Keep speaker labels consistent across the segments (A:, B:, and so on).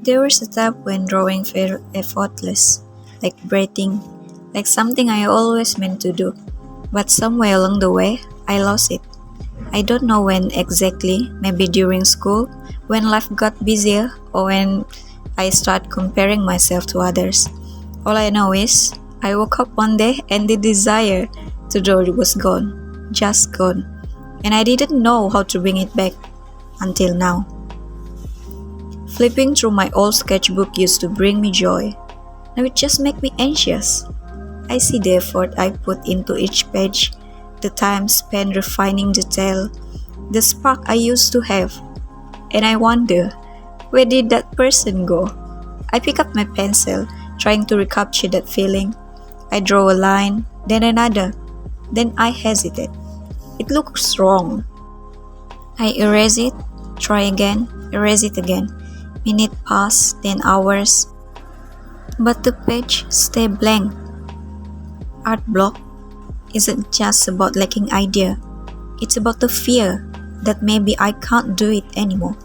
A: There was a time when drawing felt effortless, like breathing, like something I always meant to do. But somewhere along the way, I lost it. I don't know when exactly, maybe during school, when life got busier, or when I started comparing myself to others. All I know is, I woke up one day and the desire to draw was gone, just gone. And I didn't know how to bring it back until now. Flipping through my old sketchbook used to bring me joy. Now it just makes me anxious. I see the effort I put into each page, the time spent refining detail, the spark I used to have. And I wonder, where did that person go? I pick up my pencil, trying to recapture that feeling. I draw a line, then another. Then I hesitate. It looks wrong. I erase it, try again, erase it again. Minutes pass, then hours. But the page stay blank. Art block isn't just about lacking idea. It's about the fear that maybe I can't do it anymore.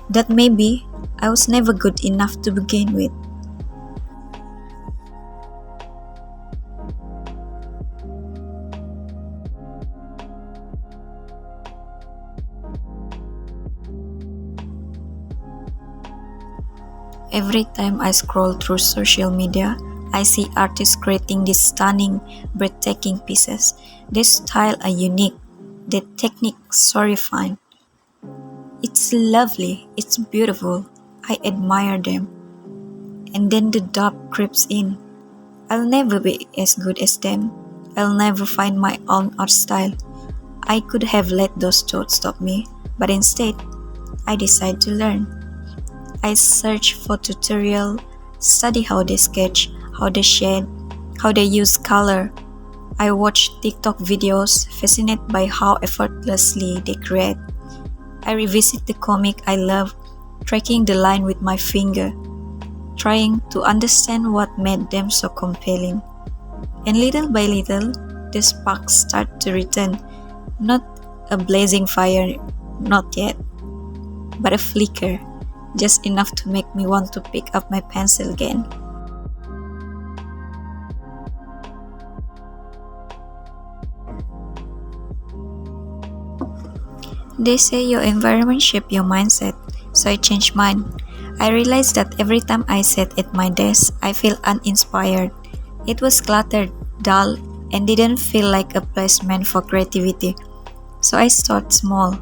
A: That maybe I was never good enough to begin with. Every time I scroll through social media, I see artists creating these stunning, breathtaking pieces. Their style are unique, their technique so refined. It's lovely, it's beautiful. I admire them. And then the doubt creeps in. I'll never be as good as them. I'll never find my own art style. I could have let those thoughts stop me, but instead, I decide to learn. I search for tutorial, study how they sketch, how they shade, how they use color. I watch TikTok videos, fascinated by how effortlessly they create. I revisit the comic I love, tracking the line with my finger, trying to understand what made them so compelling. And little by little, the sparks start to return. Not a blazing fire, not yet, but a flicker, just enough to make me want to pick up my pencil again. They say your environment shapes your mindset, so I changed mine. I realized that every time I sat at my desk, I feel uninspired. It was cluttered, dull, and didn't feel like a place meant for creativity. So I started small.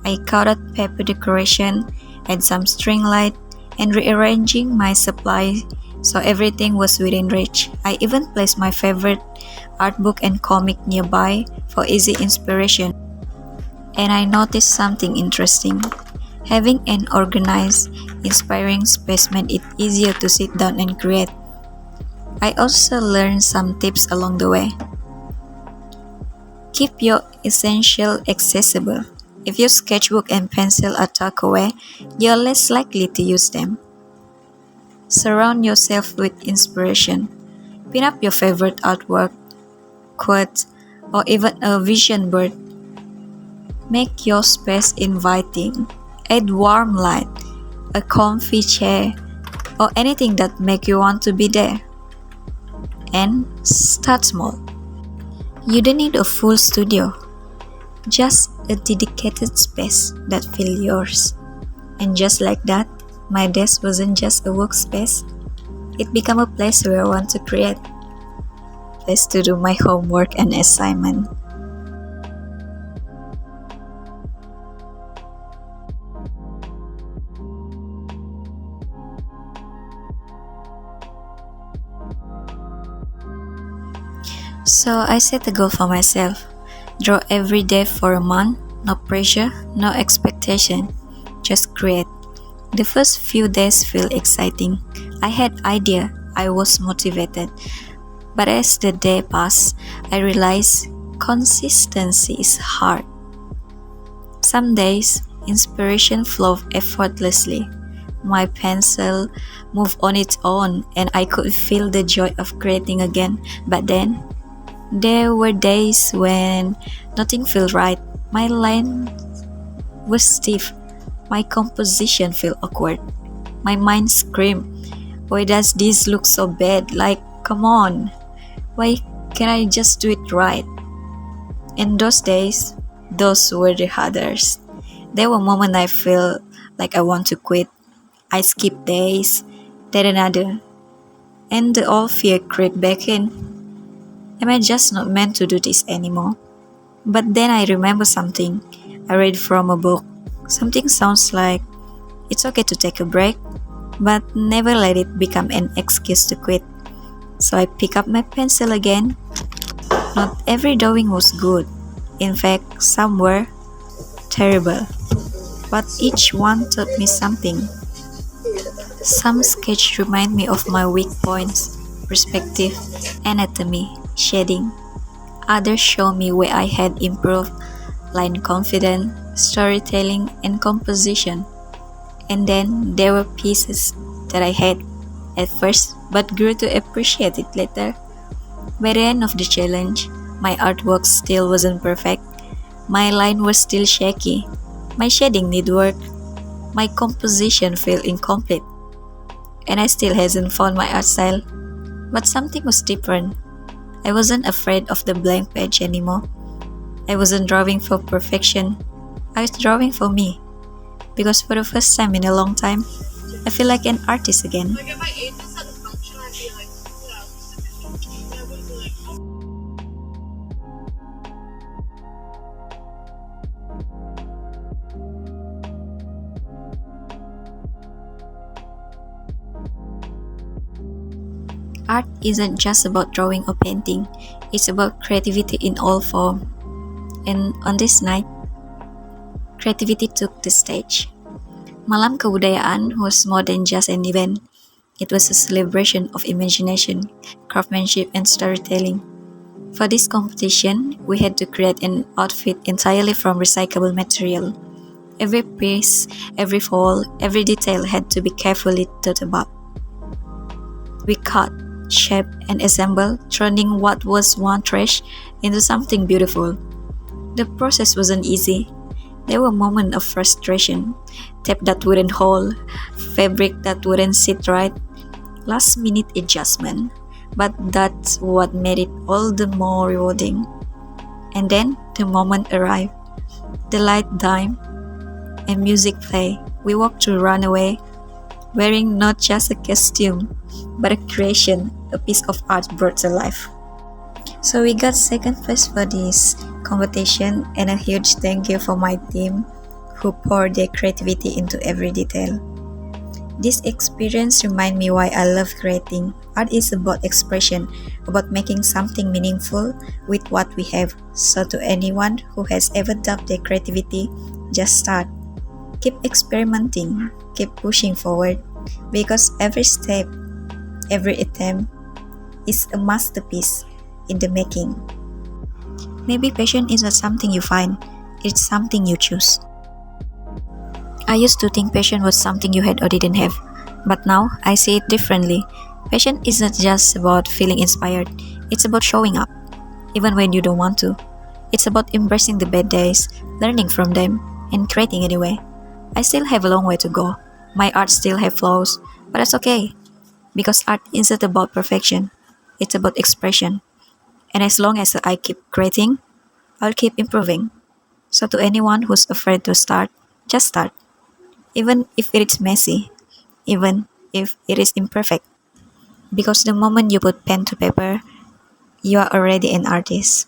A: I cut out paper decoration, add some string light, and rearranging my supply so everything was within reach. I even placed my favorite art book and comic nearby for easy inspiration. And I noticed something interesting. Having an organized, inspiring space made it easier to sit down and create. I also learned some tips along the way. Keep your essentials accessible. If your sketchbook and pencil are tucked away, you're less likely to use them. Surround yourself with inspiration. Pin up your favorite artwork, quote, or even a vision board. Make your space inviting. Add warm light, a comfy chair, or anything that make you want to be there. And start small. You don't need a full studio. Just a dedicated space that feels yours. And just like that, my desk wasn't just a workspace. It became a place where I want to create. Place to do my homework and assignment. So I set a goal for myself. Draw every day for a month, no pressure, no expectation, just create. The first few days feel exciting. I had idea, I was motivated. But as the day passed, I realized consistency is hard. Some days, inspiration flowed effortlessly. My pencil moved on its own and I could feel the joy of creating again. But then, there were days when nothing felt right. My line was stiff. My composition felt awkward. My mind screamed, why does this look so bad? Like, come on, why can't I just do it right? In those days, those were the hardest. There were moments I feel like I want to quit. I skip days, then another, and the old fear crept back in. Am I just not meant to do this anymore? But then I remember something I read from a book. Something sounds like it's okay to take a break, but never let it become an excuse to quit. So I pick up my pencil again. Not every drawing was good. In fact, some were terrible. But each one taught me something. Some sketches remind me of my weak points, perspective, anatomy, shading. Others show me where I had improved, line confidence, storytelling, and composition. And then there were pieces that I had at first but grew to appreciate it later. By the end of the challenge, my artwork still wasn't perfect. My line was still shaky. My shading need work. My composition felt incomplete. And I still hasn't found my art style. But something was different. I wasn't afraid of the blank page anymore. I wasn't drawing for perfection. I was drawing for me. Because for the first time in a long time, I feel like an artist again.
B: Like if I ate this at a function, I'd be like, yeah, I would be like, oh.
A: Art isn't just about drawing or painting, it's about creativity in all forms. And on this night, creativity took the stage. Malam Kebudayaan was more than just an event. It was a celebration of imagination, craftsmanship, and storytelling. For this competition, we had to create an outfit entirely from recyclable material. Every piece, every fold, every detail had to be carefully thought about. We cut, shaped, and assembled, turning what was one trash into something beautiful. The process wasn't easy. There were moments of frustration, tape that wouldn't hold, fabric that wouldn't sit right, last minute adjustment. But that's what made it all the more rewarding. And then the moment arrived. The light dimmed and music played. We walked to Runaway, wearing not just a costume, but a creation, a piece of art brought to life. So we got second place for this competition, and a huge thank you for my team who poured their creativity into every detail. This experience reminds me why I love creating. Art is about expression, about making something meaningful with what we have. So to anyone who has ever doubted their creativity, just start. Keep experimenting, keep pushing forward, because every step, every attempt is a masterpiece in the making. Maybe passion is not something you find, it's something you choose. I used to think passion was something you had or didn't have, but now I see it differently. Passion isn't just about feeling inspired, it's about showing up, even when you don't want to. It's about embracing the bad days, learning from them, and creating anyway. I still have a long way to go. My art still have flaws, but that's okay, because art isn't about perfection, it's about expression. And as long as I keep creating, I'll keep improving. So to anyone who's afraid to start, just start. Even if it is messy, even if it is imperfect. Because the moment you put pen to paper, you are already an artist.